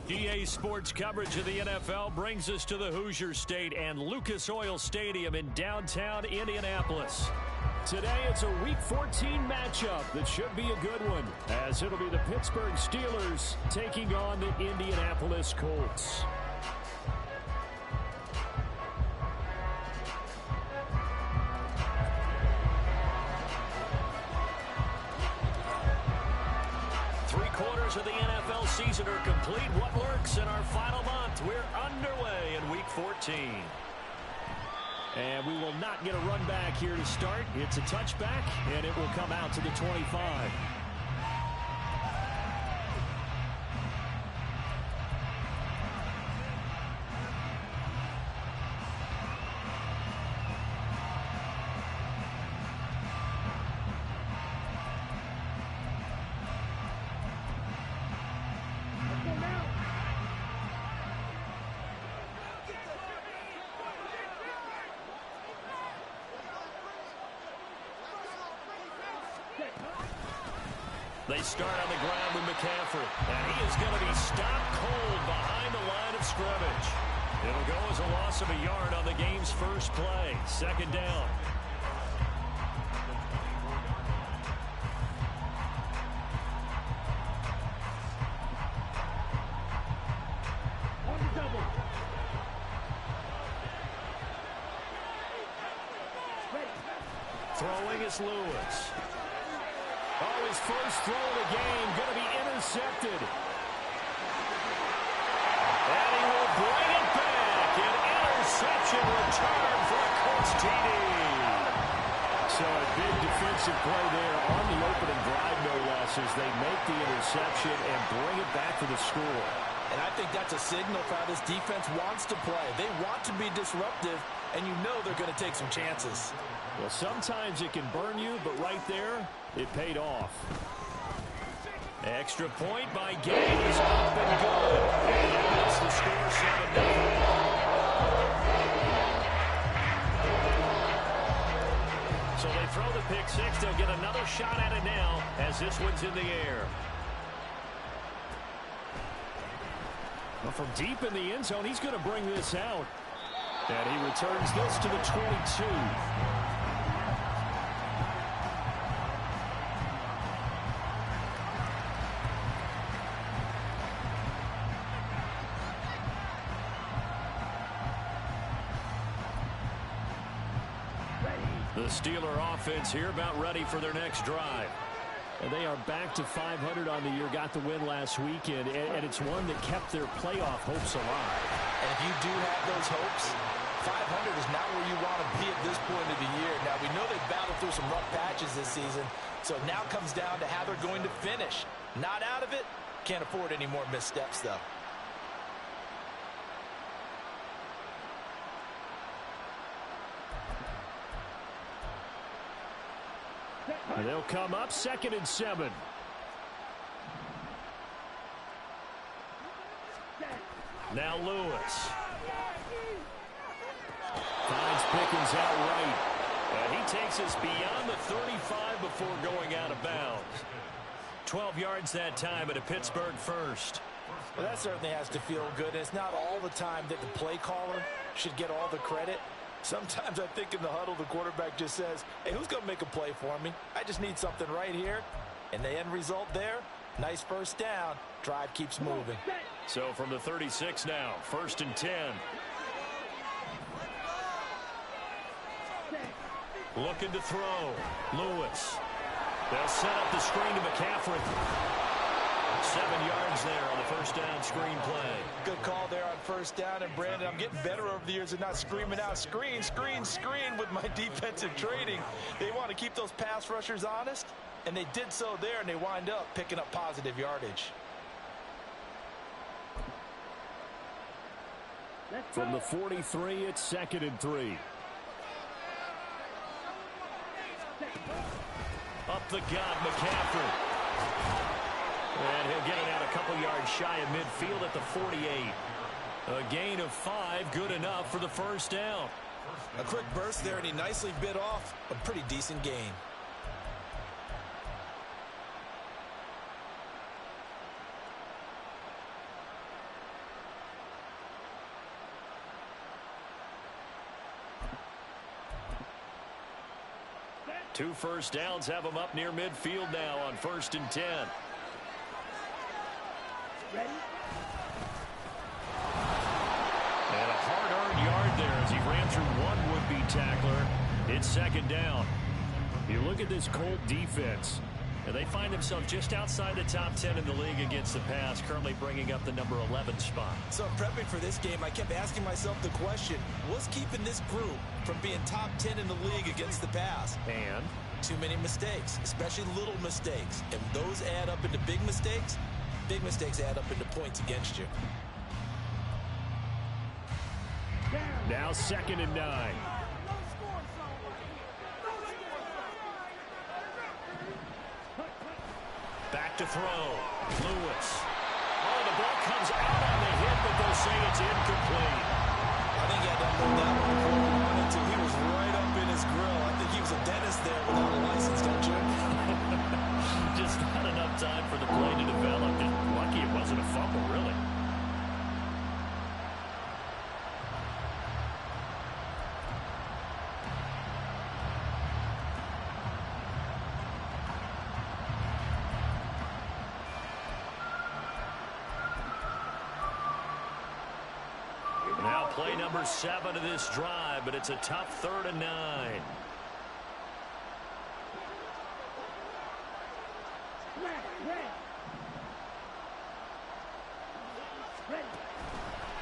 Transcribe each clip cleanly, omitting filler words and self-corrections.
EA Sports coverage of the NFL brings us to the Hoosier State and Lucas Oil Stadium in downtown Indianapolis. Today, it's a Week 14 matchup that should be a good one, as it'll be the Pittsburgh Steelers taking on the Indianapolis Colts. Three-quarters of the NFL season are complete. What lurks in our final month? We're underway in Week 14. And we will not get a run back here to start. It's a touchback, and it will come out to the 25. They start on the ground with McCaffrey, and he is going to be stopped cold behind the line of scrimmage. It'll go as a loss of a yard on the game's first play. Second down. Throwing is Lewis. Oh, his first throw of the game going to be intercepted. And he will bring it back. An interception return for a Colts TD. So a big defensive play there on the opening drive, no less, as they make the interception and bring it back for the score. And I think that's a signal for how this defense wants to play. They want to be disruptive, and you know they're going to take some chances. Well, sometimes it can burn you, but right there, it paid off. Extra point by Gay is up and good. And that's the score, 7-0. So they throw the pick six. They'll get another shot at it now as this one's in the air. Well, from deep in the end zone, he's going to bring this out. And he returns this to the 22. The Steeler offense here about ready for their next drive. And they are back to 500 on the year, got the win last weekend, and it's one that kept their playoff hopes alive. And if you do have those hopes, 500 is not where you want to be at this point of the year. Now, we know they've battled through some rough patches this season, so it now comes down to how they're going to finish. Not out of it, can't afford any more missteps, though. And they'll come up 2nd and 7. Now Lewis. Finds Pickens out right. And he takes us beyond the 35 before going out of bounds. 12 yards that time at a Pittsburgh first. Well, that certainly has to feel good. And it's not all the time that the play caller should get all the credit. Sometimes I think in the huddle, the quarterback just says, hey, who's going to make a play for me? I just need something right here. And the end result there, nice first down. Drive keeps moving. So from the 36 now, 1st and 10. Looking to throw. Lewis. They'll set up the screen to McCaffrey. 7 yards there on the first down screen play. Good call there on first down. And, Brandon, I'm getting better over the years of not screaming out screen, screen, screen with my defensive training. They want to keep those pass rushers honest, and they did so there, and they wind up picking up positive yardage. From the 43, it's 2nd and 3. Up the gut, McCaffrey. And he'll get it out a couple yards shy of midfield at the 48. A gain of 5, good enough for the first down. A quick burst there, and he nicely bit off a pretty decent gain. 2 first downs have them up near midfield now on 1st and 10. Ready? And a hard-earned yard there as he ran through one would-be tackler. It's 2nd down. You look at this Colt defense, and they find themselves just outside the top 10 in the league against the pass, currently bringing up the number 11 spot. So prepping for this game, I kept asking myself the question, what's keeping this group from being top 10 in the league against the pass? And too many mistakes, especially little mistakes. And those add up into big mistakes. Big mistakes add up into points against you. now 2nd and 9. Back to throw. Lewis. Oh, the ball comes out on the hit, but they'll say it's incomplete. I think he had to unload that one before he wanted to. He was right up in his grill. I think he was a dentist there without a license, don't you? Just not enough time for the play to develop. And lucky it wasn't a fumble, really. Now play number 7 of this drive, but it's a tough 3rd and 9.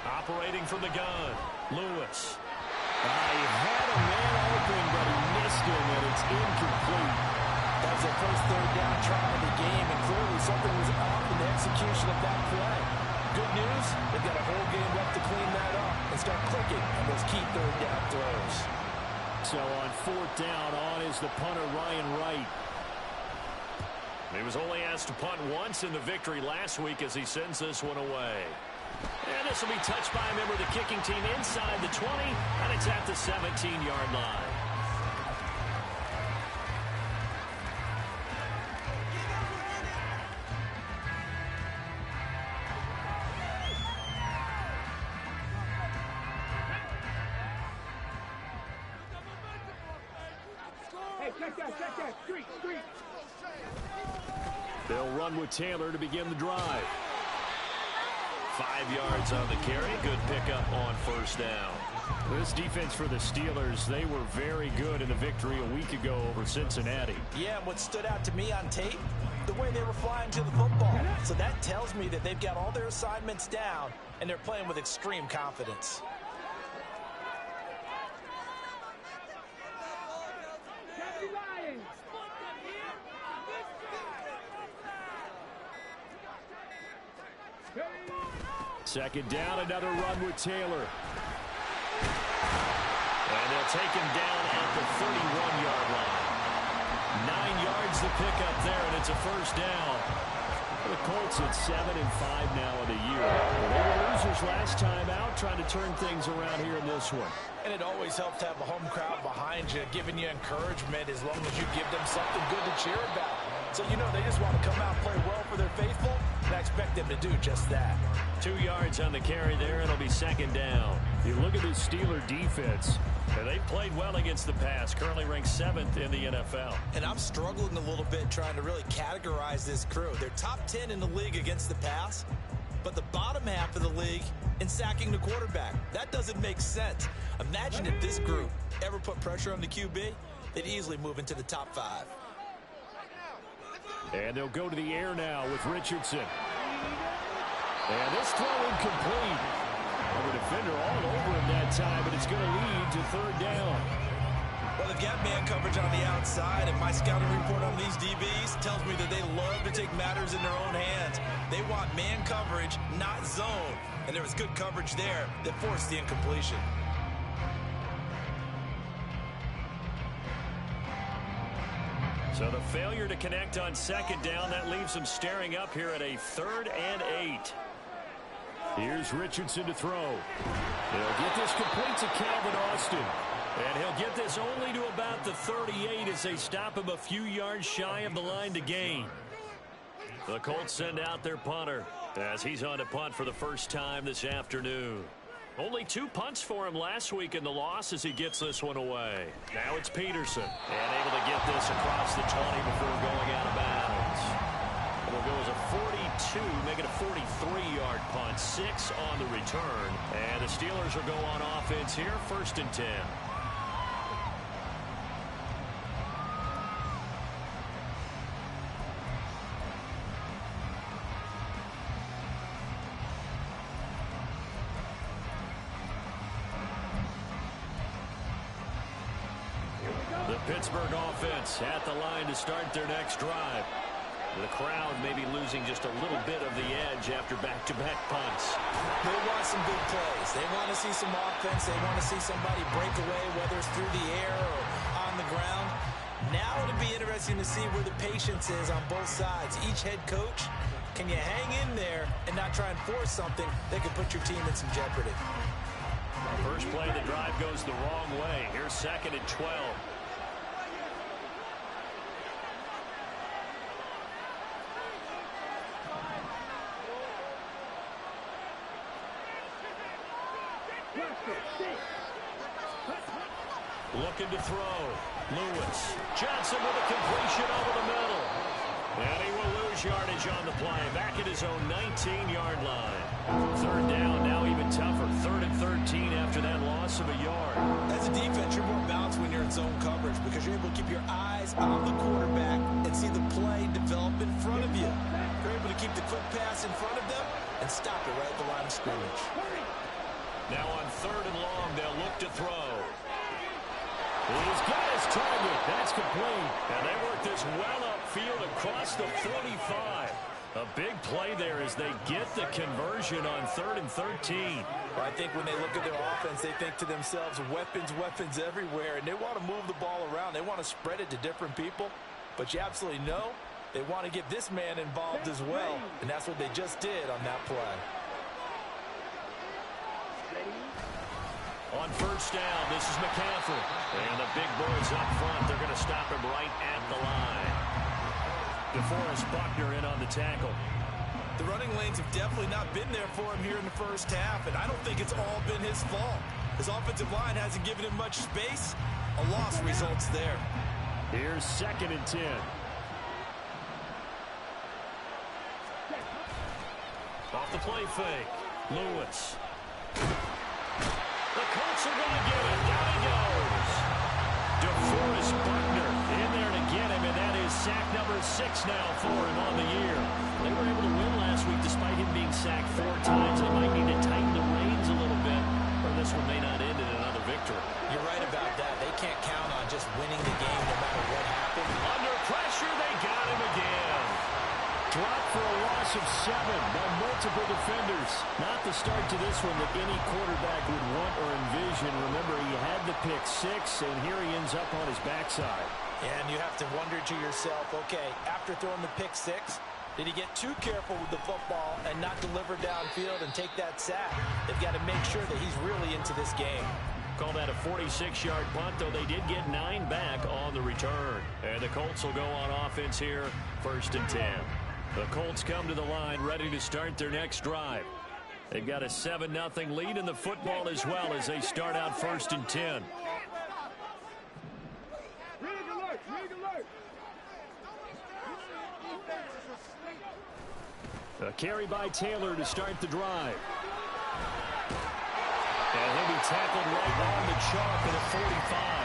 Operating from the gun, Lewis. He had a man open, but he missed him, and it's incomplete. That was their first 3rd down try of the game, and clearly something was off in the execution of that play. Good news, they've got a whole game left to clean that up and start clicking on those key 3rd down throws. So on 4th down, on is the punter, Ryan Wright. He was only asked to punt once in the victory last week as he sends this one away. And this will be touched by a member of the kicking team inside the 20, and it's at the 17-yard line. They'll run with Taylor to begin the drive. 5 yards on the carry. Good pickup on 1st down. This defense for the Steelers, they were very good in the victory a week ago over Cincinnati. Yeah, and what stood out to me on tape, the way they were flying to the football. So that tells me that they've got all their assignments down, and they're playing with extreme confidence. Second down, another run with Taylor. And they'll take him down at the 31-yard line. 9 yards to pick up there, and it's a 1st down. The Colts at 7-5 now in the year. Well, they were losers last time out, trying to turn things around here in this one. And it always helps to have a home crowd behind you, giving you encouragement as long as you give them something good to cheer about. So, you know, they just want to come out and play well for their faithful, and I expect them to do just that. 2 yards on the carry there, and it'll be 2nd down. You look at this Steeler defense, and they've played well against the pass, currently ranked 7th in the NFL. And I'm struggling a little bit trying to really categorize this crew. They're top 10 in the league against the pass, but the bottom half of the league in sacking the quarterback. That doesn't make sense. Imagine if this group ever put pressure on the QB, they'd easily move into the top 5. And they'll go to the air now with Richardson. And this throw incomplete. The defender all over him that time, but it's going to lead to 3rd down. Well, they've got man coverage on the outside, and my scouting report on these DBs tells me that they love to take matters in their own hands. They want man coverage, not zone. And there was good coverage there that forced the incompletion. So the failure to connect on 2nd down, that leaves them staring up here at a 3rd and 8. Here's Richardson to throw. He'll get this complete to Calvin Austin. And he'll get this only to about the 38 as they stop him a few yards shy of the line to gain. The Colts send out their punter as he's on to punt for the first time this afternoon. Only 2 punts for him last week in the loss as he gets this one away. Now it's Peterson. And able to get this across the 20 before going out of bounds. It'll go as a 42, make it a 43-yard punt, 6 on the return. And the Steelers will go on offense here, 1st and 10. The Pittsburgh offense at the line to start their next drive. The crowd may be losing just a little bit of the edge after back-to-back punts. They want some big plays. They want to see some offense. They want to see somebody break away, whether it's through the air or on the ground. Now it'll be interesting to see where the patience is on both sides. Each head coach, can you hang in there and not try and force something that could put your team in some jeopardy? First play of the drive goes the wrong way. Here's 2nd and 12. Looking to throw. Lewis. Johnson with a completion over the middle. And he will lose yardage on the play. Back at his own 19-yard line. 3rd down, now even tougher. 3rd and 13 after that loss of a yard. As a defense, you're more balanced when you're in zone coverage because you're able to keep your eyes on the quarterback and see the play develop in front of you. You're able to keep the quick pass in front of them and stop it right at the line of scrimmage. Now on 3rd and long, they'll look to throw. He's got his target. That's complete. And they work this well upfield across the 45. A big play there as they get the conversion on 3rd and 13. Well, I think when they look at their offense, they think to themselves, weapons, weapons everywhere. And they want to move the ball around. They want to spread it to different people. But you absolutely know they want to get this man involved as well. And that's what they just did on that play. On 1st down, this is McCaffrey. And the big boys up front, they're going to stop him right at the line. DeForest Buckner in on the tackle. The running lanes have definitely not been there for him here in the first half, and I don't think it's all been his fault. His offensive line hasn't given him much space. A loss results there. Here's 2nd and 10. Off the play fake. Lewis. The Colts are going to get it. Down he goes. DeForest Buckner in there to get him, and that is sack number 6 now for him on the year. They were able to win last week despite him being sacked 4 times. They might need to tighten the reins a little bit, or this one may not end in another victory. You're right about that. They can't count on just winning the game no matter what happens. Under pressure, they got him again. Dropped for a loss of 7 by multiple defenders. Not the start to this one that any quarterback would want or envision. Remember, he had the pick 6, and here he ends up on his backside. And you have to wonder to yourself, okay, after throwing the pick 6, did he get too careful with the football and not deliver downfield and take that sack? They've got to make sure that he's really into this game. Call that a 46-yard punt, though they did get 9 back on the return. And the Colts will go on offense here, 1st and 10. The Colts come to the line ready to start their next drive. They've got a 7-0 lead in the football as well as they start out 1st and 10. A carry by Taylor to start the drive. And he'll be tackled right on the chalk at a 45.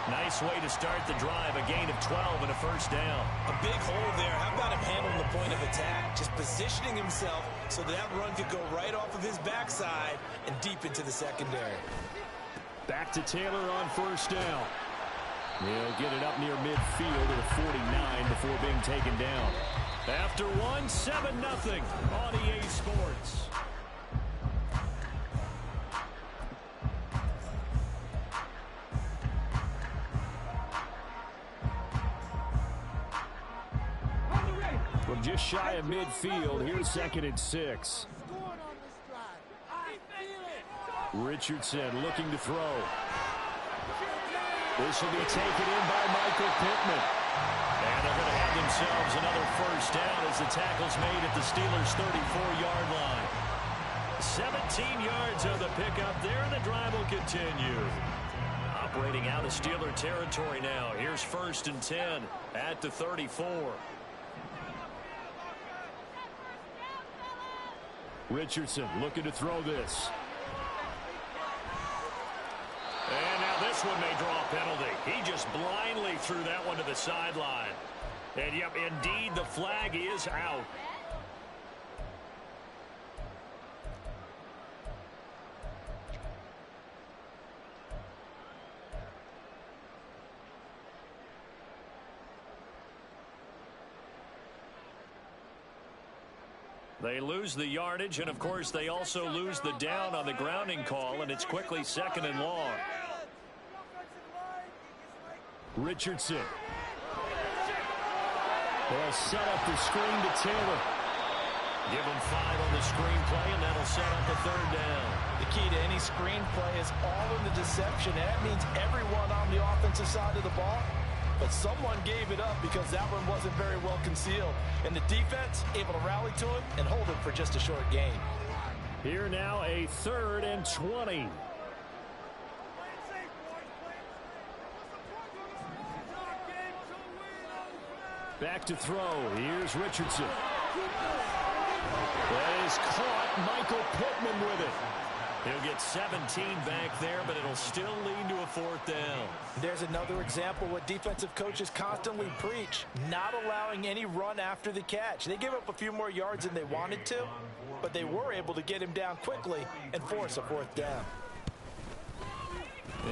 Nice way to start the drive, a gain of 12 and a 1st down. A big hole there. How about him handling the point of attack? Just positioning himself so that run could go right off of his backside and deep into the secondary. Back to Taylor on 1st down. He'll get it up near midfield at a 49 before being taken down. After 7-0 on EA Sports. From just shy of midfield, here's 2nd and 6. Richardson looking to throw. This will be taken in by Michael Pittman. And they're going to have themselves another 1st down as the tackle's made at the Steelers' 34-yard line. 17 yards on the pickup there, and the drive will continue. Operating out of Steeler territory now. Here's 1st and 10 at the 34. Richardson looking to throw this. And now this one may draw a penalty. He just blindly threw that one to the sideline. And, yep, indeed, the flag is out. They lose the yardage, and, of course, they also lose the down on the grounding call, and it's quickly 2nd and long. Richardson. They'll set up the screen to Taylor. Give him 5 on the screen play, and that'll set up a 3rd down. The key to any screen play is all in the deception, and that means everyone on the offensive side of the ball. But someone gave it up because that one wasn't very well concealed. And the defense able to rally to him and hold it for just a short gain. Here now a 3rd and 20. Back to throw. Here's Richardson. That is caught. Michael Pittman with it. He'll get 17 back there, but it'll still lead to a 4th down. There's another example what defensive coaches constantly preach, not allowing any run after the catch. They gave up a few more yards than they wanted to, but they were able to get him down quickly and force a 4th down.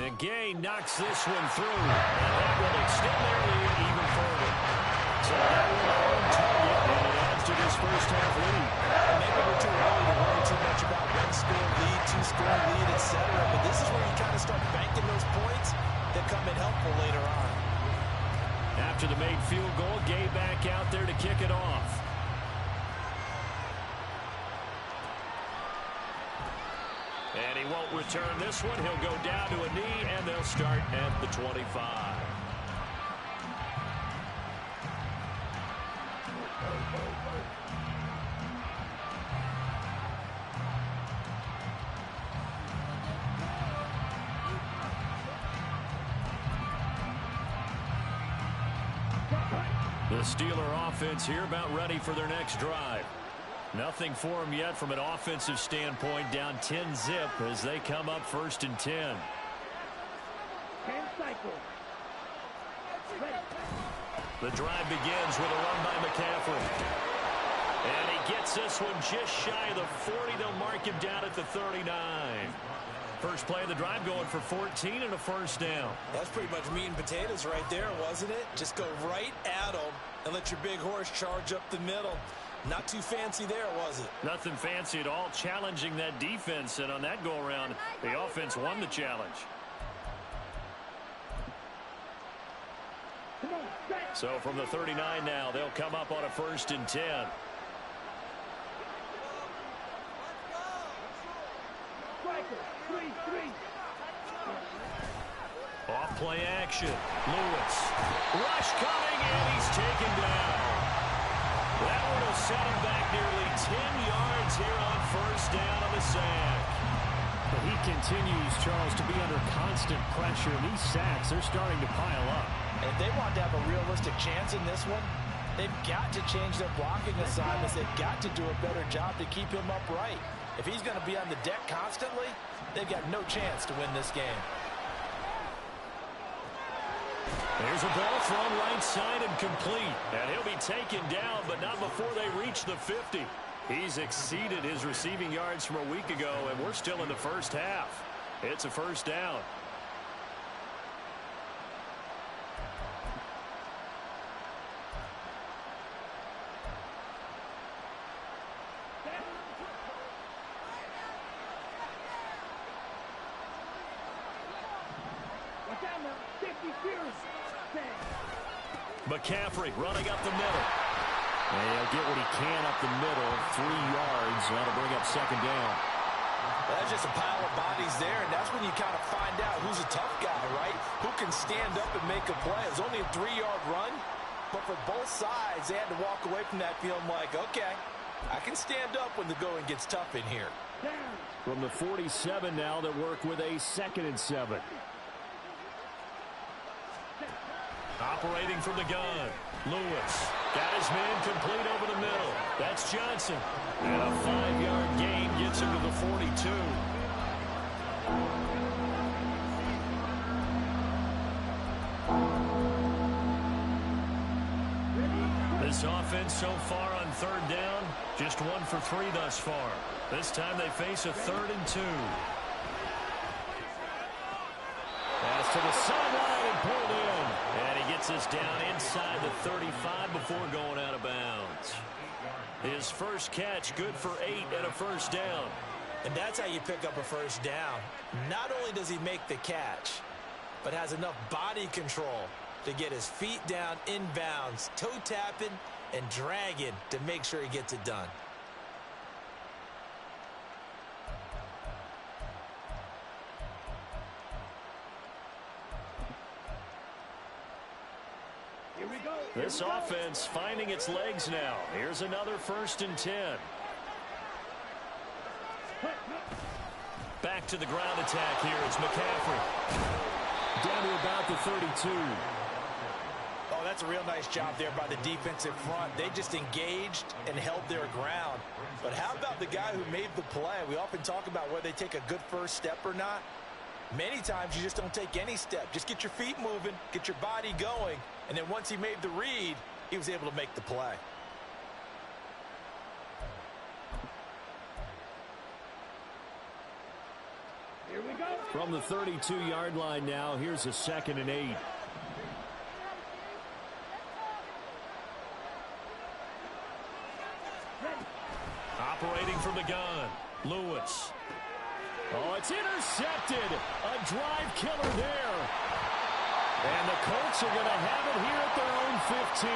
And Gay knocks this one through. And that will extend their lead even further. So that one on target, and it adds to this first half lead. Maybe we're too early to worry too much about 1-score lead, 2-score lead, etc. But this is where you kind of start banking those points that come in helpful later on. After the made field goal, Gay back out there to kick it off. And he won't return this one. He'll go down to a knee, and they'll start at the 25. The Steeler offense here about ready for their next drive. Nothing for them yet from an offensive standpoint, down 10-zip as they come up 1st and 10. The drive begins with a run by McCaffrey. And he gets this one just shy of the 40. They'll mark him down at the 39. First play of the drive going for 14 and a 1st down. That's pretty much meat and potatoes right there, wasn't it? Just go right at them and let your big horse charge up the middle. Not too fancy there, was it? Nothing fancy at all, challenging that defense, and on that go-around, the offense won the challenge. So from the 39 now, they'll come up on a 1st and 10. Off play action. Lewis. Rush coming, and he's taken down. That one will set him back nearly 10 yards here on 1st down on the sack. But he continues, Charles, to be under constant pressure. And these sacks, they're starting to pile up. And if they want to have a realistic chance in this one, they've got to change their blocking assignments. They've got to do a better job to keep him upright. If he's going to be on the deck constantly, they've got no chance to win this game. There's a ball thrown right side and complete. And he'll be taken down, but not before they reach the 50. He's exceeded his receiving yards from a week ago, and we're still in the first half. It's a 1st down. McCaffrey running up the middle. And he'll get what he can up the middle. 3 yards. That'll bring up 2nd down. That's just a pile of bodies there, and that's when you kind of find out who's a tough guy, right? Who can stand up and make a play. It was only a 3-yard run, but for both sides, they had to walk away from that feeling like, okay, I can stand up when the going gets tough in here. From the 47 now, they work with a 2nd and 7. Operating from the gun. Lewis got his man complete over the middle. That's Johnson. And a 5-yard gain gets him to the 42. This offense so far on 3rd down, just 1 for 3 thus far. This time they face a 3rd and 2. Pass to the sideline and pulled in. And he gets us down inside the 35 before going out of bounds. His first catch, good for 8 and a 1st down. And that's how you pick up a 1st down. Not only does he make the catch, but has enough body control to get his feet down inbounds, toe tapping and dragging to make sure he gets it done. This offense finding its legs now. Here's another 1st and 10. Back to the ground attack here. It's McCaffrey. Down to about the 32. Oh, that's a real nice job there by the defensive front. They just engaged and held their ground. But how about the guy who made the play? We often talk about whether they take a good first step or not. Many times you just don't take any step. Just get your feet moving, get your body going, and then once he made the read, he was able to make the play. Here we go. From the 32-yard line now, here's a 2nd and 8. Operating from the gun, Lewis. Oh, it's intercepted. A drive killer there. And the Colts are going to have it here at their own 15.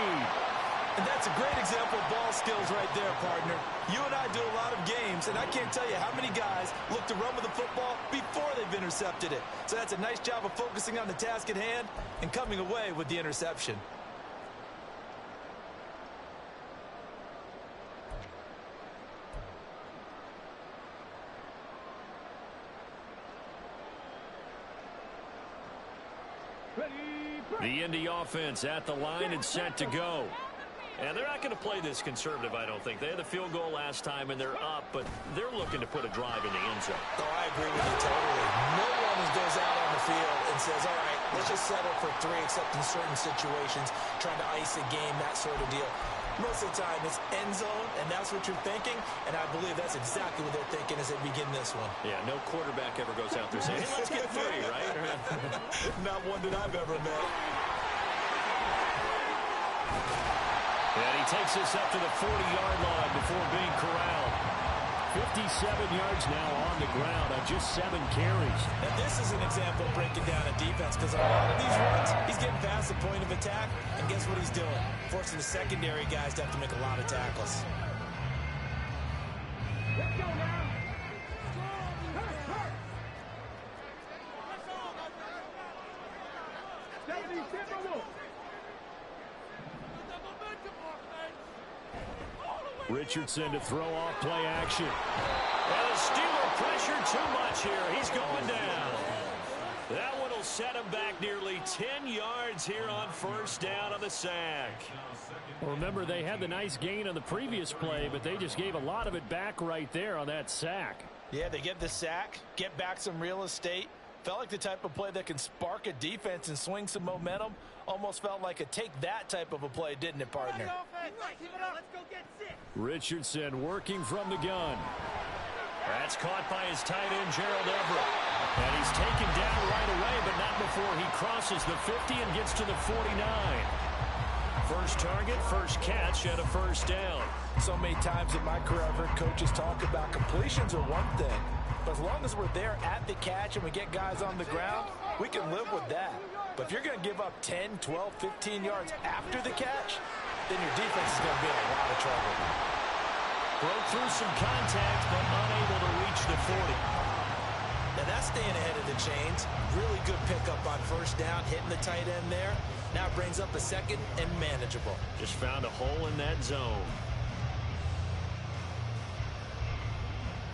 And that's a great example of ball skills right there, partner. You and I do a lot of games, and I can't tell you how many guys look to run with the football before they've intercepted it. So that's a nice job of focusing on the task at hand and coming away with the interception. The Indy offense at the line and set to go. And they're not going to play this conservative, I don't think. They had the field goal last time, and they're up, but they're looking to put a drive in the end zone. Oh, I agree with you totally. No one goes out on the field and says, all right, let's just settle for 3, except in certain situations, trying to ice a game, that sort of deal. Most of the time, it's end zone, and that's what you're thinking, and I believe that's exactly what they're thinking as they begin this one. Yeah, no quarterback ever goes out there saying, hey, let's get 3, right? Not one that I've ever met. And he takes us up to the 40-yard line before being corralled. 57 yards now on the ground on just 7 carries. Now, this is an example of breaking down a defense, because on a lot of these runs, he's getting past the point of attack, and guess what he's doing? Forcing the secondary guys to have to make a lot of tackles. Let's go now. Richardson to throw off play action. And the Steeler pressure too much here. He's going down. That one will set him back nearly 10 yards here on 1st down on the sack. Well, remember, they had the nice gain on the previous play, but they just gave a lot of it back right there on that sack. Yeah, they get the sack, get back some real estate. Felt like the type of play that can spark a defense and swing some momentum. Almost felt like a take-that type of a play, didn't it, partner? Richardson working from the gun. That's caught by his tight end, Gerald Everett. And he's taken down right away, but not before he crosses the 50 and gets to the 49. First target, first catch, and a 1st down. So many times in my career, I've heard coaches talk about completions are one thing. But as long as we're there at the catch and we get guys on the ground, we can live with that. But if you're going to give up 10, 12, 15 yards after the catch, then your defense is going to be in a lot of trouble. Broke through some contact, but unable to reach the 40. Now that's staying ahead of the chains. Really good pickup on 1st down, hitting the tight end there. Now it brings up a 2nd and manageable. Just found a hole in that zone.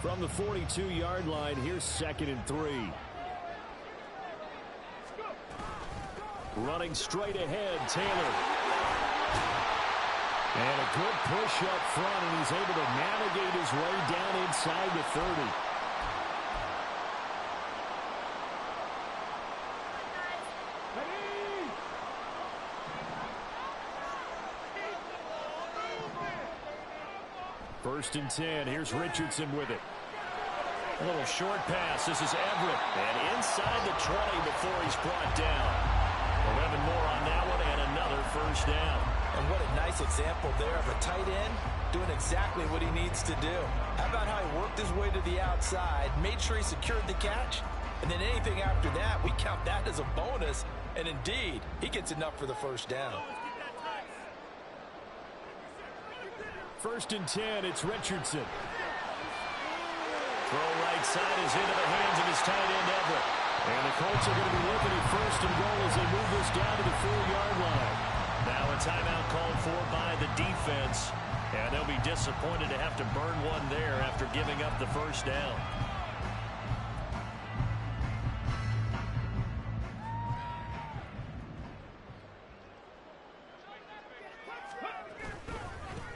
From the 42-yard line, here's 2nd and 3. Running straight ahead, Taylor. And a good push up front, and he's able to navigate his way down inside the 30. First and 10. Here's Richardson with it. A little short pass. This is Everett. And inside the 20 before he's brought down. 11 more on that one and another first down. And what a nice example there of a tight end doing exactly what he needs to do. How about how he worked his way to the outside, made sure he secured the catch, and then anything after that, we count that as a bonus. And indeed, he gets enough for the first down. First and 10, it's Richardson. Throw right side is into the hands of his tight end, Everett. And the Colts are going to be looking at first and goal as they move this down to the 4-yard line. Now a timeout called for by the defense. And they'll be disappointed to have to burn one there after giving up the first down.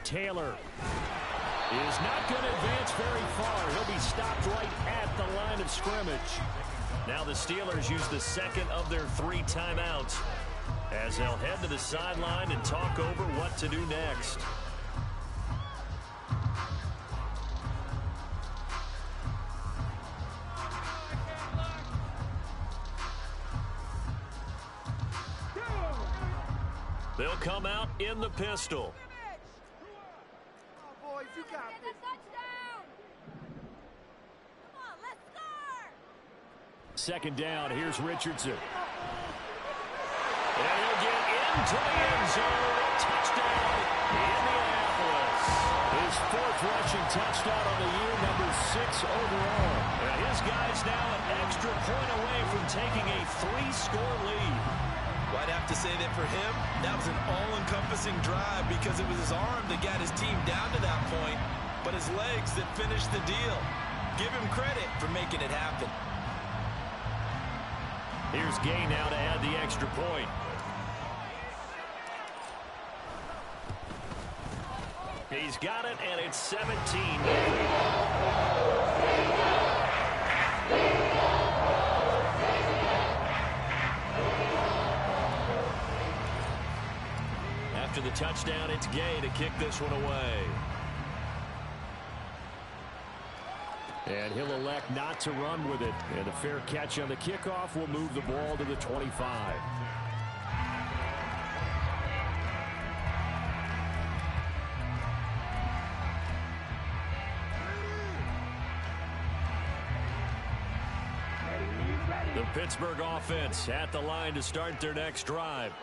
Taylor is not going to advance very far. He'll be stopped right at the line of scrimmage. Now the Steelers use the second of their 3 timeouts as they'll head to the sideline and talk over what to do next. They'll come out in the pistol. You got this. Touchdown! Come on, let's score! Second down, here's Richardson. And he'll get into the end zone. Touchdown, Indianapolis. His 4th rushing touchdown on the year, number 6 overall. And his guy's now an extra point away from taking a 3-score lead. Well, I'd have to say that for him, that was an all-encompassing drive because it was his arm that got his team down to that point, but his legs that finished the deal. Give him credit for making it happen. Here's Gay now to add the extra point. He's got it, and it's 17. After the touchdown, it's Gay to kick this one away. And he'll elect not to run with it. And a fair catch on the kickoff will move the ball to the 25. The Pittsburgh offense at the line to start their next drive.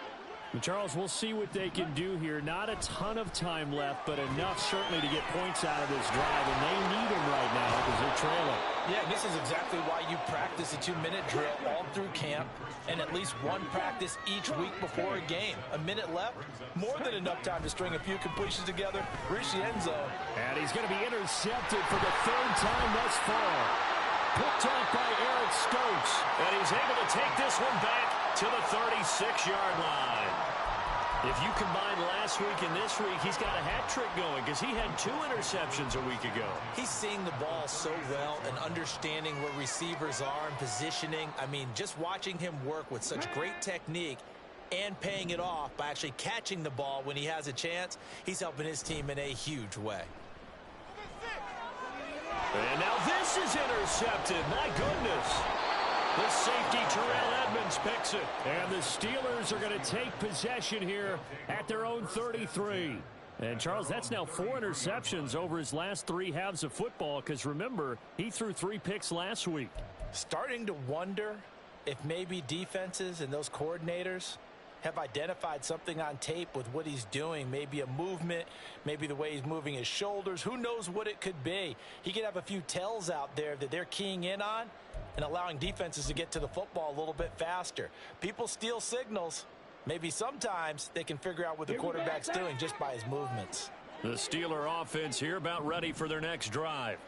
And Charles, we'll see what they can do here. Not a ton of time left, but enough certainly to get points out of this drive, and they need them right now because they're trailing. Yeah, this is exactly why you practice a 2-minute drill all through camp and at least one practice each week before a game. A minute left, more than enough time to string a few completions together, reach the end zone. And he's going to be intercepted for the 3rd time thus far. Picked off by Eric Stokes, and he's able to take this one back to the 36-yard line. If you combine last week and this week, he's got a hat trick going because he had 2 interceptions a week ago. He's seeing the ball so well and understanding where receivers are and positioning. I mean, just watching him work with such great technique and paying it off by actually catching the ball when he has a chance, he's helping his team in a huge way. And now this is intercepted. My goodness. The safety, Terrell Edmonds, picks it. And the Steelers are going to take possession here at their own 33. And, Charles, that's now 4 interceptions over his last 3 halves of football because, remember, he threw 3 picks last week. Starting to wonder if maybe defenses and those coordinators have identified something on tape with what he's doing. Maybe a movement, maybe the way he's moving his shoulders. Who knows what it could be? He could have a few tells out there that they're keying in on and allowing defenses to get to the football a little bit faster. People steal signals. Maybe sometimes they can figure out what the quarterback's doing just by his movements. The Steeler offense here about ready for their next drive.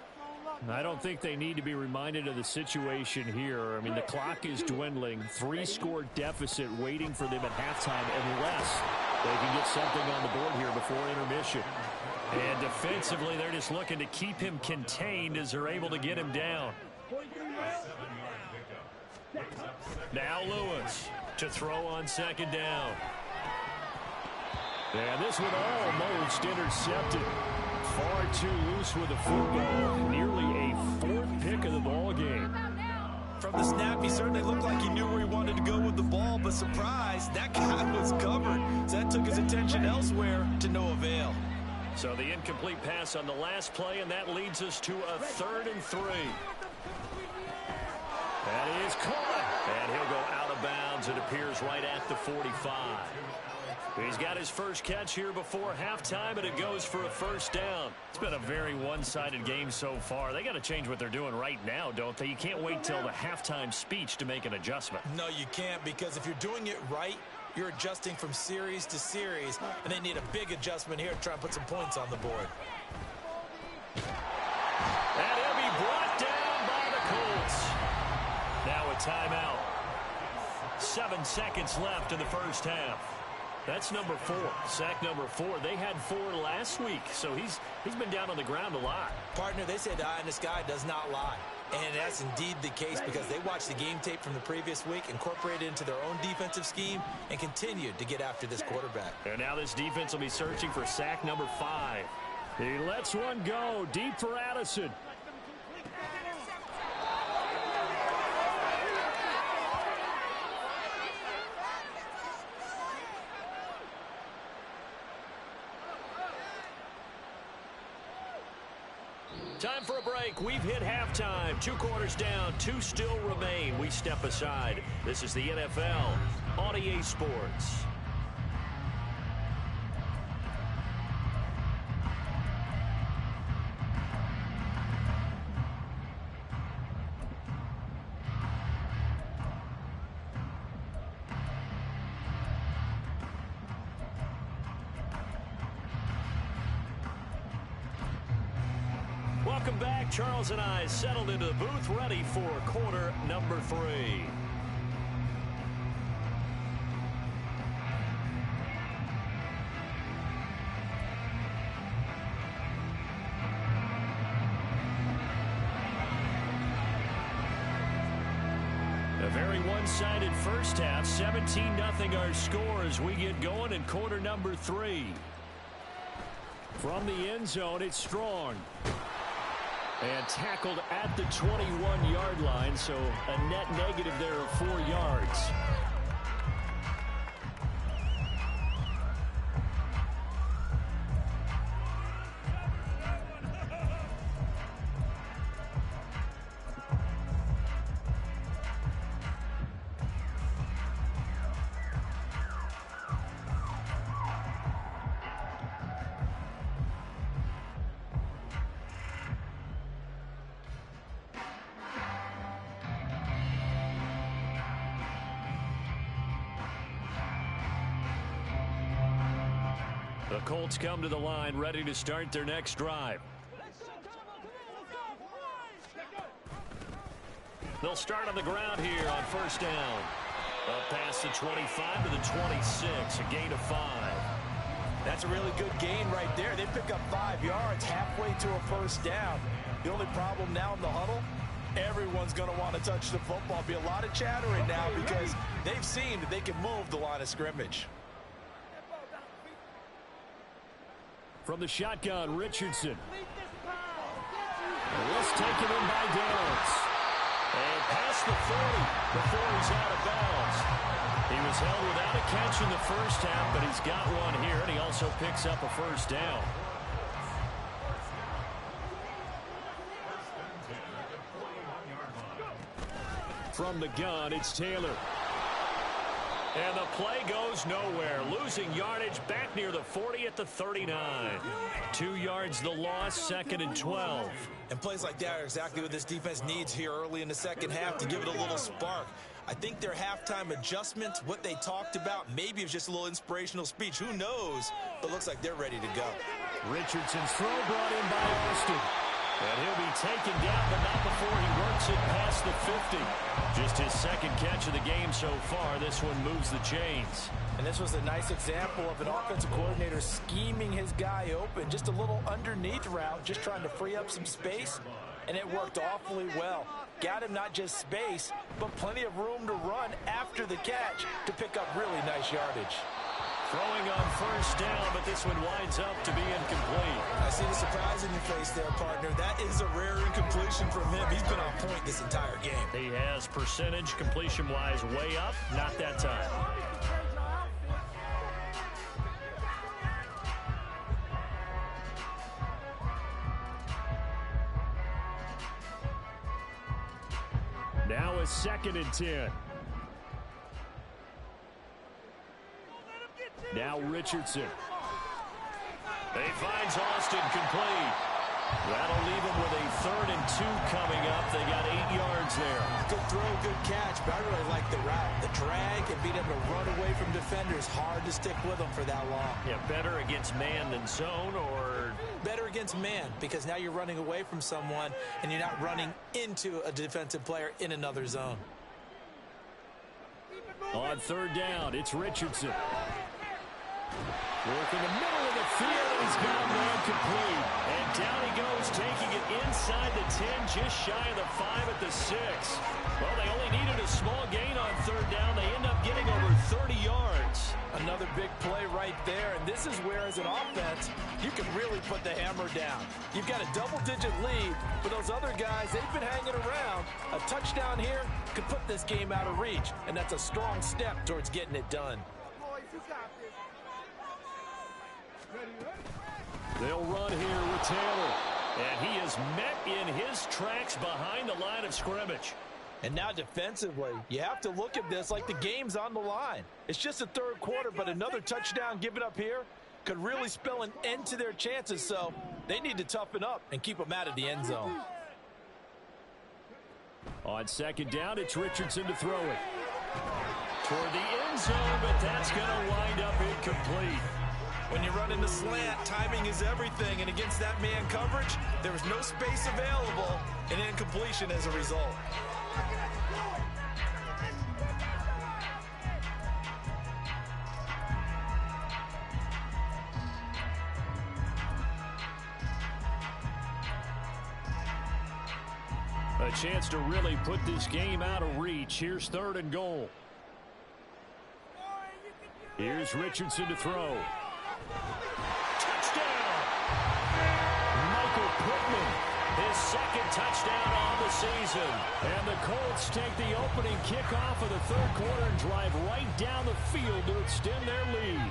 I don't think they need to be reminded of the situation here. I mean, the clock is dwindling. 3-score deficit waiting for them at halftime unless they can get something on the board here before intermission. And defensively, they're just looking to keep him contained as they're able to get him down. Now Lewis to throw on second down. And this one almost intercepted. Far too loose with the football. Nearly a 4th pick of the ball game. From the snap, he certainly looked like he knew where he wanted to go with the ball, but surprise, that guy was covered. So that took his attention elsewhere to no avail. So the incomplete pass on the last play, and that leads us to a 3rd and 3. That is caught. And he'll go out of bounds, it appears, right at the 45. He's got his first catch here before halftime, and it goes for a first down. It's been a very one-sided game so far. They got to change what they're doing right now, don't they? You can't wait till the halftime speech to make an adjustment. No, you can't, because if you're doing it right, you're adjusting from series to series, and they need a big adjustment here to try and put some points on the board. And he'll be brought down by the Colts. Now a timeout. 7 seconds left in the first half. That's number 4. Sack number 4. They had 4 last week, so he's been down on the ground a lot. Partner, they say the eye in the sky does not lie. And that's indeed the case because they watched the game tape from the previous week, incorporated it into their own defensive scheme, and continued to get after this quarterback. And now this defense will be searching for sack number 5. He lets one go deep for Addison. Time for a break. We've hit halftime. 2 quarters down. 2 still remain. We step aside. This is the NFL on EA Sports. Welcome back. Charles and I settled into the booth, ready for quarter number 3. A very one-sided first half. 17-0 our score as we get going in quarter number 3. From the end zone, it's Strong. And tackled at the 21-yard line, so a net negative there of 4 yards. The Colts come to the line, ready to start their next drive. They'll start on the ground here on first down. Up past the 25 to the 26, a gain of 5. That's a really good gain right there. They pick up 5 yards halfway to a first down. The only problem now in the huddle, everyone's going to want to touch the football. Be a lot of chattering now because they've seen that they can move the line of scrimmage. From the shotgun, Richardson. Let's take him in by Downs. And past the 40 before he's out of bounds. He was held without a catch in the first half, but he's got one here, and he also picks up a first down. From the gun, it's Taylor. And the play goes nowhere. Losing yardage back near the 40 at the 39. 2 yards the loss, 2nd and 12. And plays like that are exactly what this defense needs here early in the second half to give it a little spark. I think their halftime adjustments, what they talked about, maybe it was just a little inspirational speech. Who knows? But looks like they're ready to go. Richardson's throw brought in by Austin. And he'll be taken down, but not before he works it past the 50. Just his second catch of the game so far. This one moves the chains. And this was a nice example of an offensive coordinator scheming his guy open. Just a little underneath route, just trying to free up some space. And it worked awfully well. Got him not just space, but plenty of room to run after the catch to pick up really nice yardage. Throwing on first down, but this one winds up to be incomplete. I see the surprise in your face there, partner. That is a rare incompletion from him. He's been on point this entire game. He has percentage completion-wise way up. Not that time. Now a 2nd and 10. Now Richardson. He finds Austin complete. That'll leave him with a 3rd and 2 coming up. They got 8 yards there. Good throw, good catch, but I really like the route. The drag and being able to run away from defenders. Hard to stick with them for that long. Yeah, better against man than zone, or better against man, because now you're running away from someone and you're not running into a defensive player in another zone. On 3rd down, it's Richardson. Working the middle of the field, and he's got a man complete. And down he goes, taking it inside the 10, just shy of the 5 at the 6. Well, they only needed a small gain on 3rd down. They end up getting over 30 yards. Another big play right there, and this is where, as an offense, you can really put the hammer down. You've got a double-digit lead, but those other guys, they've been hanging around. A touchdown here could put this game out of reach, and that's a strong step towards getting it done. They'll run here with Taylor. And he is met in his tracks behind the line of scrimmage. And now defensively, you have to look at this like the game's on the line. It's just the 3rd quarter, but another touchdown given up here could really spell an end to their chances. So they need to toughen up and keep them out of the end zone. On 2nd down, it's Richardson to throw it. Toward the end zone, but that's going to wind up incomplete. When you run in the slant, timing is everything, and against that man coverage, there was no space available, and incompletion as a result. A chance to really put this game out of reach. Here's 3rd and goal. Here's Richardson to throw. Touchdown! Michael Pittman, his 2nd touchdown on the season. And the Colts take the opening kickoff of the 3rd quarter and drive right down the field to extend their lead.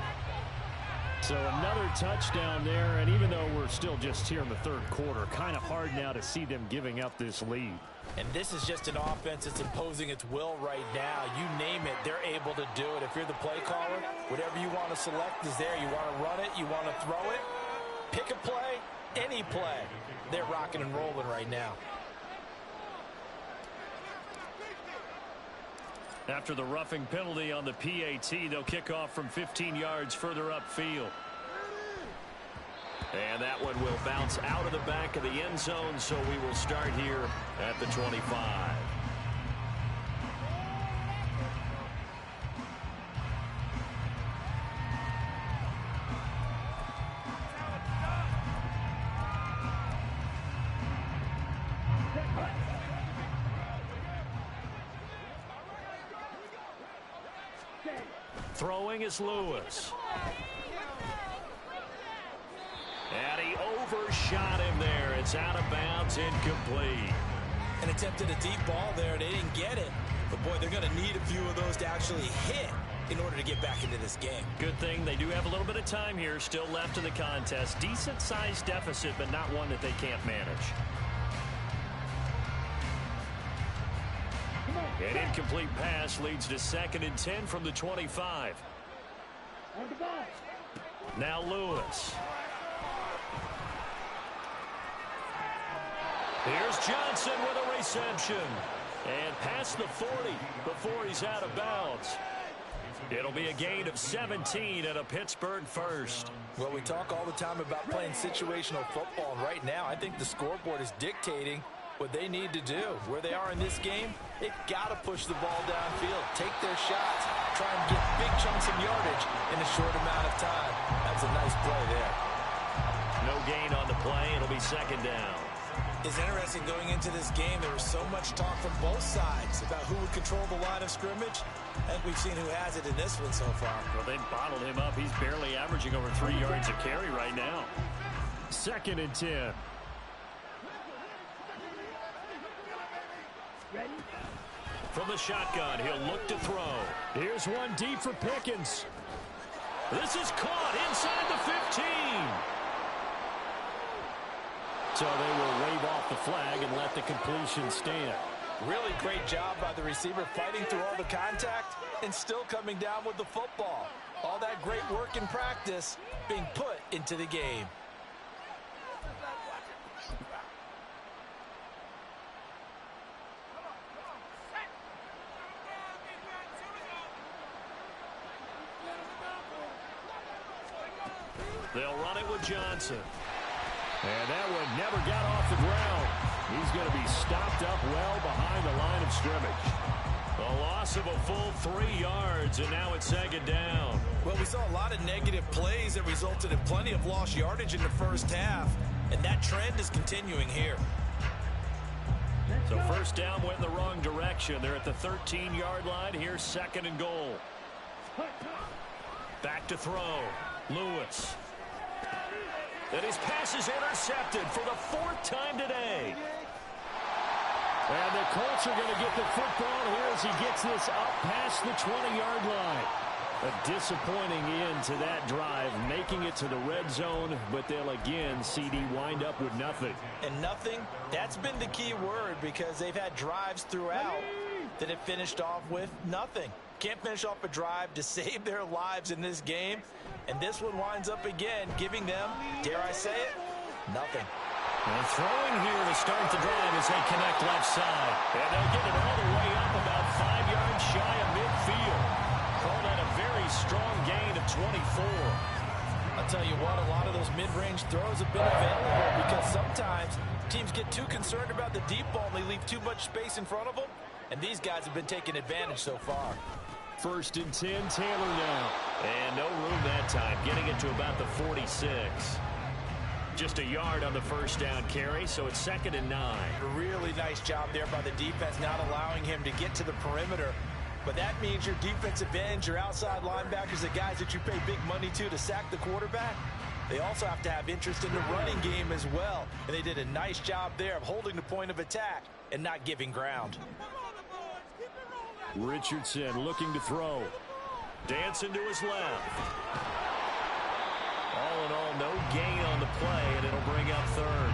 So another touchdown there, and even though we're still just here in the 3rd quarter, kind of hard now to see them giving up this lead. And this is just an offense that's imposing its will right now. You name it, they're able to do it. If you're the play caller, whatever you want to select is there. You want to run it, you want to throw it, pick a play, any play. They're rocking and rolling right now. After the roughing penalty on the PAT, they'll kick off from 15 yards further upfield. And that one will bounce out of the back of the end zone, so we will start here at the 25. Throwing is Lewis. And he overshot him there. It's out of bounds, incomplete. And attempted a deep ball there. They didn't get it. But, boy, they're going to need a few of those to actually hit in order to get back into this game. Good thing they do have a little bit of time here still left in the contest. Decent-sized deficit, but not one that they can't manage. An incomplete pass leads to 2nd and 10 from the 25. Now Lewis. Here's Johnson with a reception. And past the 40 before he's out of bounds. It'll be a gain of 17 and a Pittsburgh first. Well, we talk all the time about playing situational football, and right now I think the scoreboard is dictating what they need to do. Where they are in this game, they've got to push the ball downfield, take their shots, try and get big chunks of yardage in a short amount of time. That's a nice play there. No gain on the play. It'll be second down. It's interesting going into this game. There was so much talk from both sides about who would control the line of scrimmage. I think we've seen who has it in this one so far. Well, they bottled him up. He's barely averaging over 3 yards a carry right now. Second and 10. From the shotgun, he'll look to throw. Here's one deep for Pickens. This is caught inside the 15. So they will wave off the flag and let the completion stand. Really great job by the receiver fighting through all the contact and still coming down with the football. All that great work in practice being put into the game. They'll run it with Johnson. And that one never got off the ground. He's going to be stopped up well behind the line of scrimmage. A loss of a full 3 yards, and now it's second down. Well, we saw a lot of negative plays that resulted in plenty of lost yardage in the first half, and that trend is continuing here. So first down went in the wrong direction. They're at the 13-yard line. Here's second and goal. Back to throw. Lewis. And his pass is intercepted for the 4th time today. And the Colts are going to get the football here as he gets this up past the 20-yard line. A disappointing end to that drive, making it to the red zone, but they'll again, CD, wind up with nothing. And nothing, that's been the key word, because they've had drives throughout that have finished off with nothing. Can't finish off a drive to save their lives in this game. And this one winds up again, giving them, dare I say it, nothing. And throwing here to start the drive as they connect left side. And they'll get it all the way up about 5 yards shy of midfield. Call that a very strong gain of 24. I'll tell you what, a lot of those mid-range throws have been available because sometimes teams get too concerned about the deep ball and they leave too much space in front of them. And these guys have been taking advantage so far. First and 10, Taylor now. And no room that time, getting it to about the 46. Just a yard on the first down carry, so it's second and 9. A really nice job there by the defense, not allowing him to get to the perimeter. But that means your defensive ends, your outside linebackers, the guys that you pay big money to sack the quarterback, they also have to have interest in the running game as well. And they did a nice job there of holding the point of attack and not giving ground. Richardson looking to throw. Dancing to his left. All in all, no gain on the play, and it'll bring up third.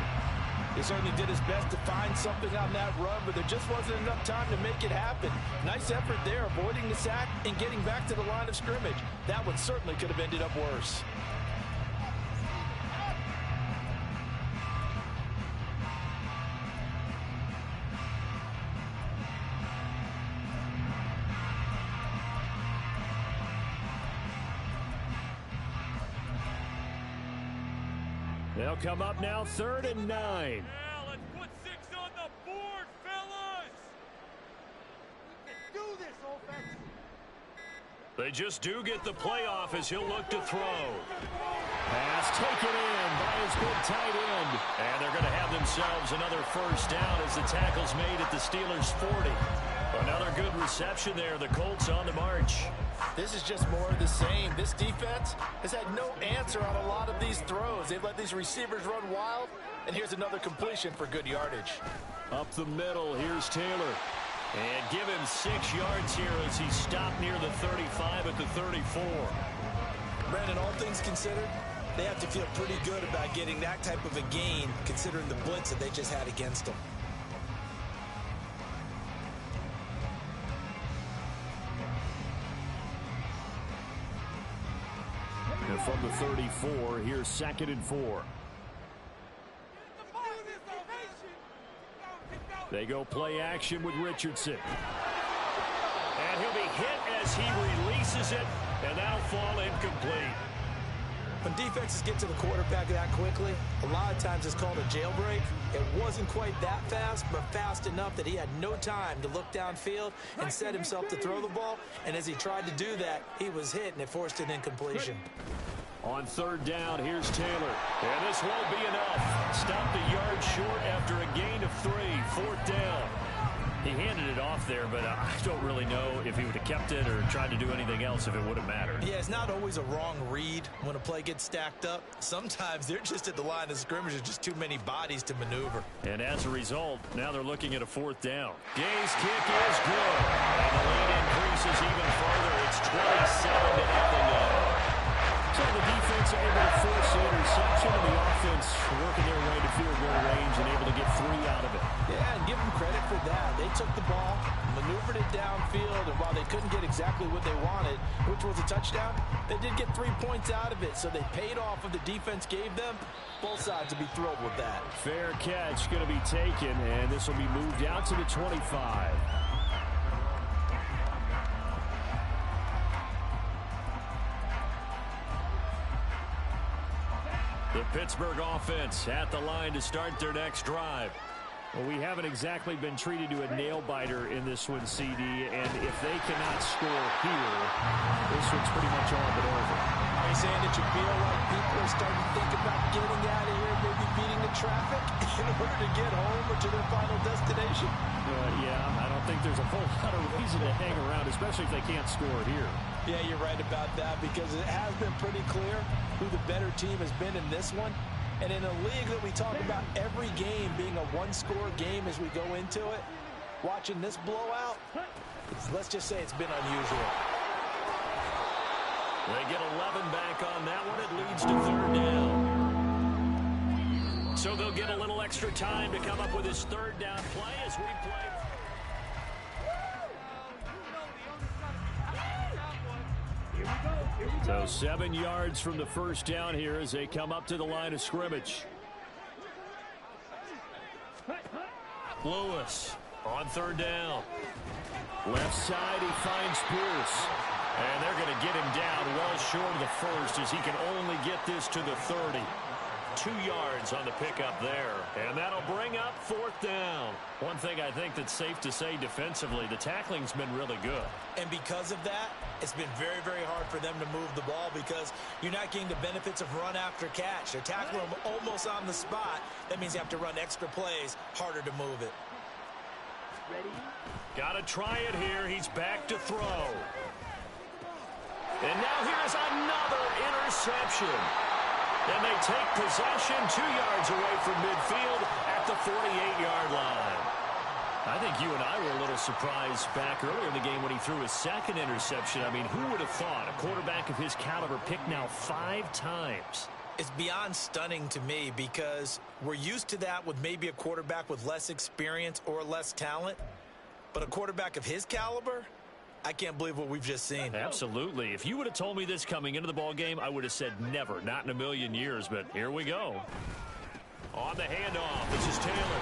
He certainly did his best to find something on that run, but there just wasn't enough time to make it happen. Nice effort there, avoiding the sack and getting back to the line of scrimmage. That one certainly could have ended up worse. They'll come up now, third and 9. Yeah, let's put 6 on the board, fellas! We can do this, offense. They just do get the playoff as he'll look to throw. Pass taken in by his good tight end. And they're going to have themselves another first down as the tackle's made at the Steelers' 40. Another good reception there. The Colts on the march. This is just more of the same. This defense has had no answer on a lot of these throws. They've let these receivers run wild, and here's another completion for good yardage. Up the middle, here's Taylor. And give him 6 yards here as he's stopped near the 35 at the 34. Brandon, all things considered, they have to feel pretty good about getting that type of a gain, considering the blitz that they just had against them. And from the 34, here's second and 4. They go play action with Richardson. And he'll be hit as he releases it, and that'll fall incomplete. When defenses get to the quarterback that quickly, a lot of times it's called a jailbreak. It wasn't quite that fast, but fast enough that he had no time to look downfield and set himself to throw the ball. And as he tried to do that, he was hit, and it forced an incompletion. On third down, here's Taylor. And this won't be enough. Stopped a yard short after a gain of 3. Fourth down. He handed it off there, but I don't really know if he would have kept it or tried to do anything else if it would have mattered. Yeah, it's not always a wrong read when a play gets stacked up. Sometimes they're just at the line of scrimmage. There's just too many bodies to maneuver. And as a result, now they're looking at a fourth down. Gay's kick is good. And the lead increases even further. It's 27-0 now. So the defense able to force the interception, and the offense working their way to field goal range and able to get 3 out of it. Yeah, and give them credit for that. They took the ball, maneuvered it downfield, and while they couldn't get exactly what they wanted, which was a touchdown, they did get 3 points out of it, so they paid off what the defense gave them. Both sides would be thrilled with that. Fair catch going to be taken, and this will be moved out to the 25. The Pittsburgh offense at the line to start their next drive. Well, we haven't exactly been treated to a nail-biter in this one, CD, and if they cannot score here, this one's pretty much all but over. Are you saying that you feel like people are starting to think about getting out of here, maybe beating the traffic in order to get home or to their final destination? Yeah, I don't think there's a whole lot of reason to hang around, especially if they can't score here. Yeah, you're right about that because it has been pretty clear who the better team has been in this one. And in a league that we talk about every game being a one-score game as we go into it, watching this blowout, let's just say it's been unusual. They get 11 back on that one. It leads to third down. So they'll get a little extra time to come up with his third down play as we play. So 7 yards from the first down here as they come up to the line of scrimmage. Lewis on third down. Left side, he finds Pierce. And they're going to get him down well short of the first as he can only get this to the 30. 2 yards on the pickup there. And that'll bring up fourth down. One thing I think that's safe to say defensively, the tackling's been really good. And because of that, it's been very, very hard for them to move the ball because you're not getting the benefits of run after catch. They're tackling them almost on the spot. That means you have to run extra plays, harder to move it. Got to try it here. He's back to throw. And now here's another interception. And they take possession 2 yards away from midfield at the 48-yard line. I think you and I were a little surprised back earlier in the game when he threw his second interception. I mean, who would have thought a quarterback of his caliber picked now 5 times? It's beyond stunning to me because we're used to that with maybe a quarterback with less experience or less talent. But a quarterback of his caliber, I can't believe what we've just seen. Absolutely. If you would have told me this coming into the ball game, I would have said never, not in a million years. But here we go. On the handoff, this is Taylor.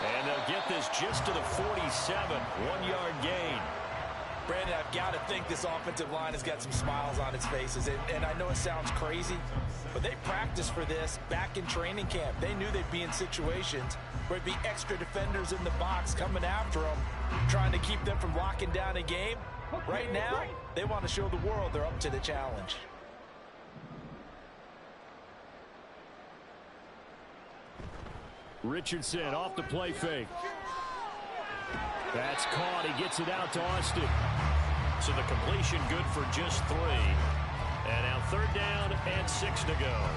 And they'll get this just to the 47, 1-yard gain. Brandon, I've got to think this offensive line has got some smiles on its faces. And I know it sounds crazy, but they practiced for this back in training camp. They knew they'd be in situations where it'd be extra defenders in the box coming after them, trying to keep them from locking down a game. Right now, they want to show the world they're up to the challenge. Richardson off the play fake. That's caught. He gets it out to Austin. So the completion good for just 3. And now third down and 6 to go.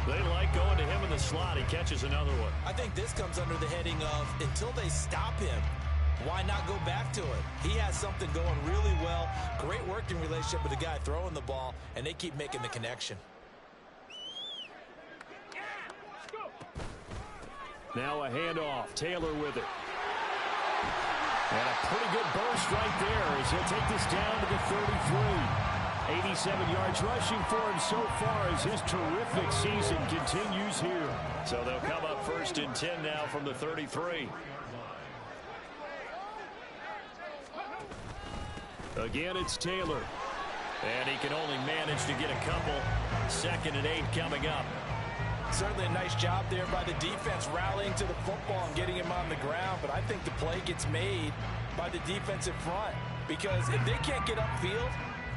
They like going to him in the slot. He catches another one. I think this comes under the heading of until they stop him, why not go back to it? He has something going really well. Great working relationship with the guy throwing the ball, and they keep making the connection. Now a handoff. Taylor with it. And a pretty good burst right there as he'll take this down to the 33. 87 yards rushing for him so far as his terrific season continues here. So they'll come up first and 10 now from the 33. Again, it's Taylor. And he can only manage to get a couple. 2nd and 8 coming up. Certainly a nice job there by the defense rallying to the football and getting him on the ground. But I think the play gets made by the defensive front. Because if they can't get upfield,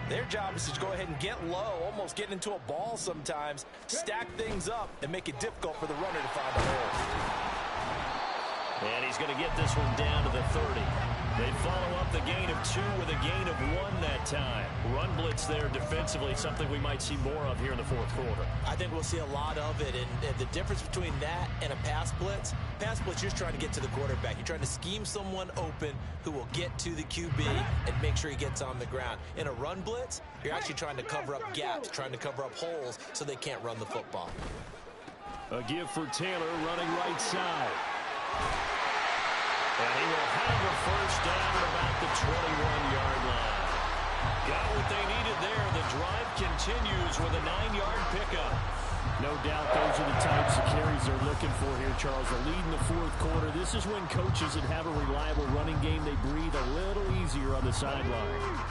their job is to go ahead and get low, almost get into a ball sometimes, stack things up, and make it difficult for the runner to find a hole. And he's going to get this one down to the 30. They follow up the gain of 2 with a gain of 1 that time. Run blitz there defensively, something we might see more of here in the 4th quarter. I think we'll see a lot of it, and the difference between that and a pass blitz, you're just trying to get to the quarterback. You're trying to scheme someone open who will get to the QB and make sure he gets on the ground. In a run blitz, you're actually trying to cover up gaps, trying to cover up holes so they can't run the football. A give for Taylor running right side. And he will have a first down at about the 21-yard line. Got what they needed there. The drive continues with a 9-yard pickup. No doubt those are the types of carries they're looking for here, Charles. The lead in the 4th quarter. This is when coaches that have a reliable running game, they breathe a little easier on the sideline.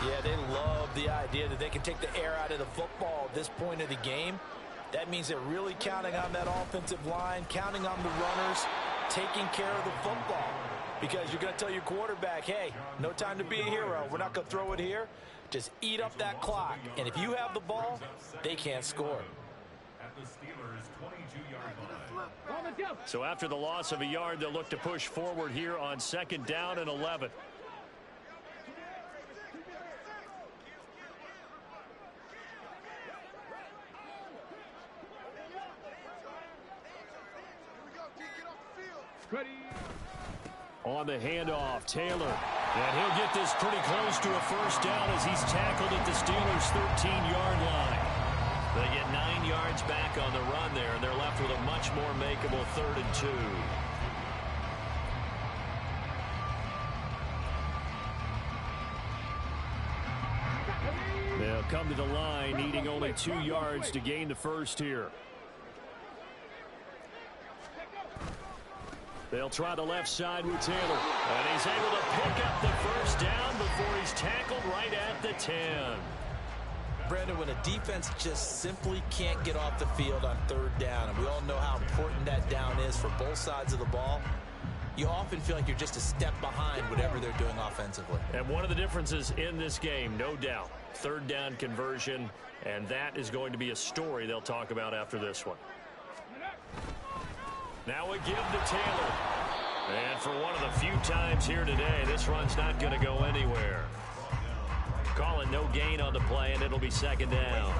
Yeah, they love the idea that they can take the air out of the football at this point of the game. That means they're really counting on that offensive line, counting on the runners, taking care of the football. Because you're going to tell your quarterback, hey, no time to be a hero. We're not going to throw it here. Just eat up that clock. And if you have the ball, they can't score. So after the loss of a yard, they'll look to push forward here on 2nd down and 11. Ready. On the handoff, Taylor. And he'll get this pretty close to a first down as he's tackled at the Steelers' 13-yard line. They get 9 yards back on the run there, and they're left with a much more makeable 3rd and 2. They'll come to the line, needing only 2 yards to gain the first here. They'll try the left side with Taylor. And he's able to pick up the first down before he's tackled right at the 10. Brandon, when a defense just simply can't get off the field on 3rd down, and we all know how important that down is for both sides of the ball, you often feel like you're just a step behind whatever they're doing offensively. And one of the differences in this game, no doubt, 3rd down conversion, and that is going to be a story they'll talk about after this one. Now a give to Taylor. And for one of the few times here today, this run's not going to go anywhere. Calling no gain on the play, and it'll be 2nd down.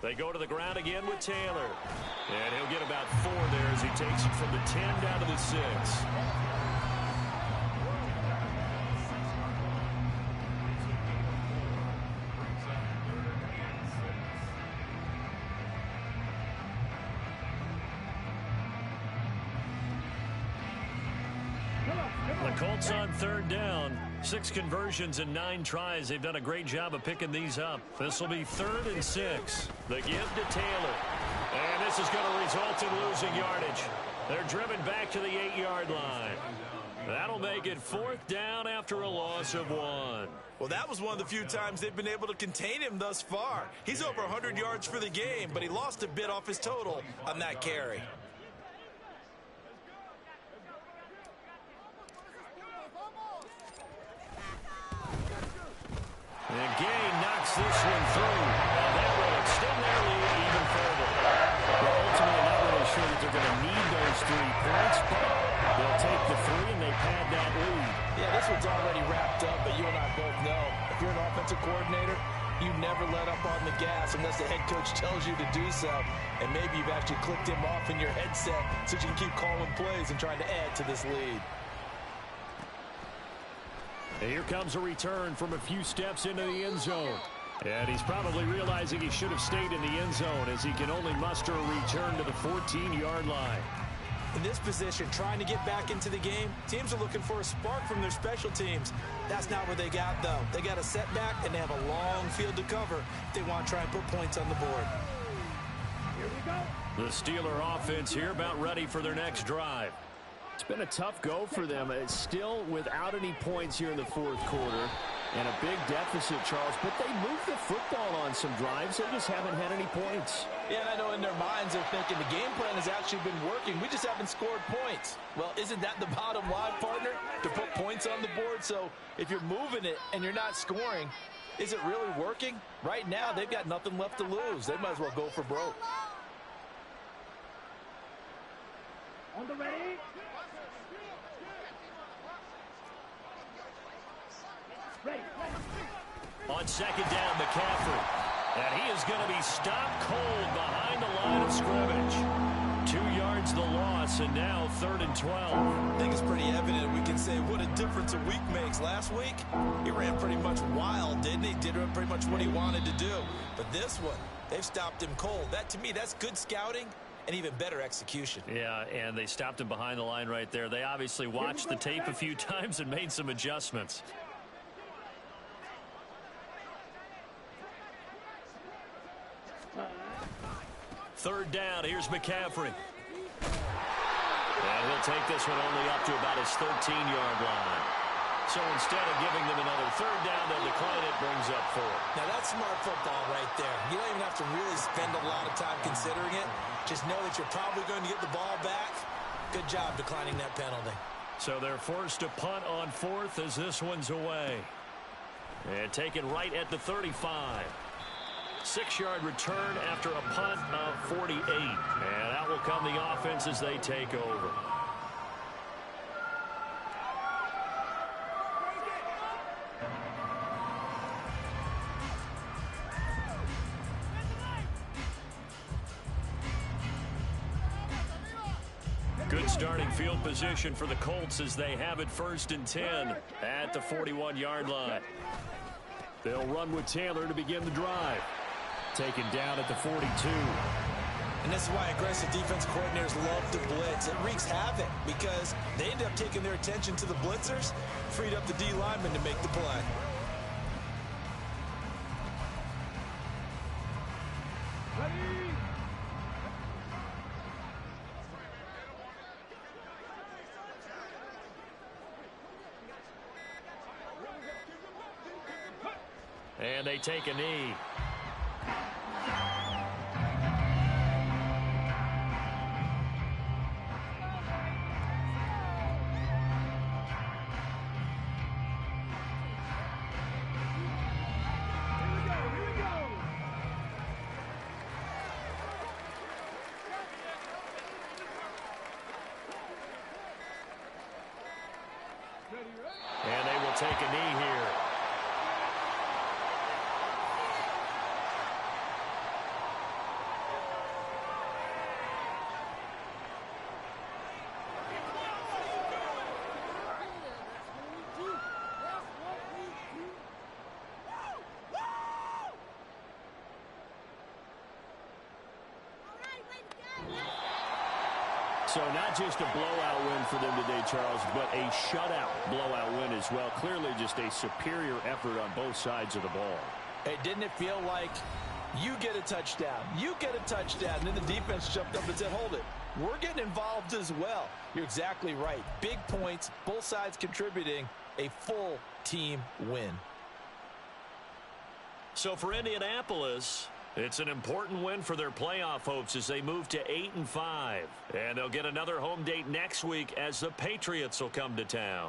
They go to the ground again with Taylor. And he'll get about 4 there as he takes it from the 10 down to the 6. The Colts on 3rd down. 6 conversions and 9 tries. They've done a great job of picking these up. This will be 3rd and 6. The give to Taylor. And this is going to result in losing yardage. They're driven back to the 8-yard line. That'll make it 4th down after a loss of 1. Well, that was one of the few times they've been able to contain him thus far. He's over 100 yards for the game, but he lost a bit off his total on that carry. And Gay knocks this one through. And that will extend their lead even further. Well, ultimately, not really sure that they're going to need those 3 points, but they'll take the 3 and they pad that lead. Yeah, this one's already wrapped up, but you and I both know if you're an offensive coordinator, you never let up on the gas unless the head coach tells you to do so. And maybe you've actually clicked him off in your headset so you can keep calling plays and trying to add to this lead. And here comes a return from a few steps into the end zone. And he's probably realizing he should have stayed in the end zone as he can only muster a return to the 14-yard line. In this position, trying to get back into the game, teams are looking for a spark from their special teams. That's not what they got, though. They got a setback, and they have a long field to cover if they want to try and put points on the board. Here we go. The Steeler offense here about ready for their next drive. It's been a tough go for them. It's still without any points here in the fourth quarter. And a big deficit, Charles. But they moved the football on some drives. They just haven't had any points. Yeah, and I know in their minds they're thinking the game plan has actually been working. We just haven't scored points. Well, isn't that the bottom line, partner? To put points on the board. So if you're moving it and you're not scoring, is it really working? Right now, they've got nothing left to lose. They might as well go for broke. On the ready. Ready. On second down, McCaffrey. And he is going to be stopped cold behind the line of scrimmage. 2 yards the loss, and now 3rd and 12. I think it's pretty evident. We can say what a difference a week makes. Last week, he ran pretty much wild, didn't he? Did pretty much what he wanted to do. But this one, they've stopped him cold. That, to me, that's good scouting and even better execution. Yeah, and they stopped him behind the line right there. They obviously watched the tape a few times and made some adjustments. Third down, here's McCaffrey. And he'll take this one only up to about his 13-yard line. So instead of giving them another third down, they'll decline it, brings up 4. Now that's smart football right there. You don't even have to really spend a lot of time considering it. Just know that you're probably going to get the ball back. Good job declining that penalty. So they're forced to punt on 4th as this one's away. And taken right at the 35. 6-yard return after a punt of 48. And out will come the offense as they take over. Good starting field position for the Colts as they have it 1st and 10 at the 41-yard line. They'll run with Taylor to begin the drive. Taken down at the 42. And this is why aggressive defense coordinators love to blitz. It wreaks havoc because they end up taking their attention to the blitzers, freed up the D lineman to make the play. And they take a knee. And they will take a knee here. So not just a blowout win for them today, Charles, but a shutout blowout win as well. Clearly just a superior effort on both sides of the ball. Hey, didn't it feel like you get a touchdown, you get a touchdown, and then the defense jumped up and said, hold it, we're getting involved as well. You're exactly right. Big points, both sides contributing, a full team win. So for Indianapolis, it's an important win for their playoff hopes as they move to 8-5. And they'll get another home date next week as the Patriots will come to town.